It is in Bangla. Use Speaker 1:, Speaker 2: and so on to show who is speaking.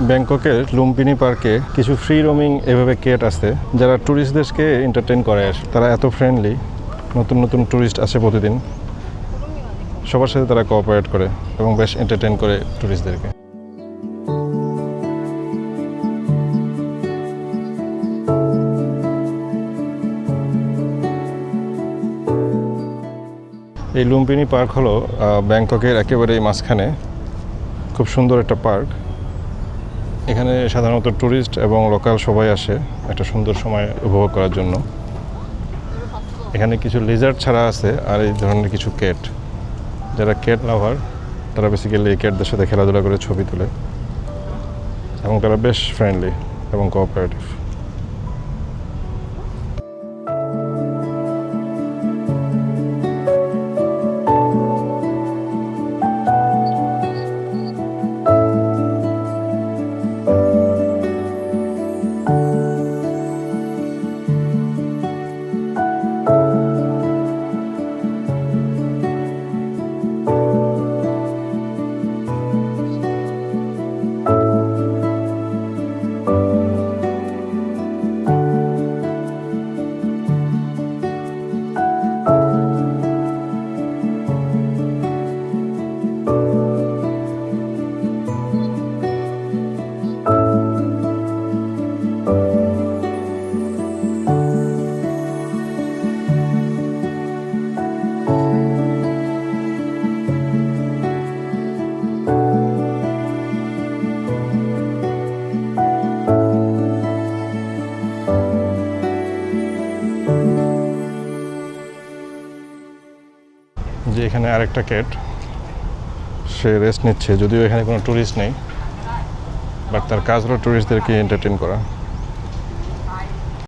Speaker 1: ব্যাংককের লুম্পিনি পার্কে কিছু ফ্রি রোমিং এভাবে কেট আছে যারা ট্যুরিস্টদেরকে এন্টারটেইন করে। তারা এত ফ্রেন্ডলি, নতুন নতুন ট্যুরিস্ট আসে প্রতিদিন, সবার সাথে তারা কোঅপারেট করে এবং বেশ এন্টারটেইন করে ট্যুরিস্টদেরকে। এই লুম্পিনি পার্ক হলো ব্যাংককের একেবারেই মাঝখানে। খুব সুন্দর একটা পার্ক। এখানে সাধারণত ট্যুরিস্ট এবং লোকাল সবাই আসে একটা সুন্দর সময় উপভোগ করার জন্য। এখানে কিছু লিজার্ড ছাড়া আছে আর এই ধরনের কিছু ক্যাট। যারা ক্যাট লাভার তারা বেসিক্যালি এই ক্যাটদের সাথে খেলাধুলা করে ছবি তোলে এবং তারা বেশ ফ্রেন্ডলি এবং কোঅপারেটিভ। যে এখানে আরেকটা ক্যাট, সে রেস্ট নিচ্ছে, যদিও এখানে কোনো ট্যুরিস্ট নেই, বাট তার কাজ হলো ট্যুরিস্টদেরকে এন্টারটেইন করা।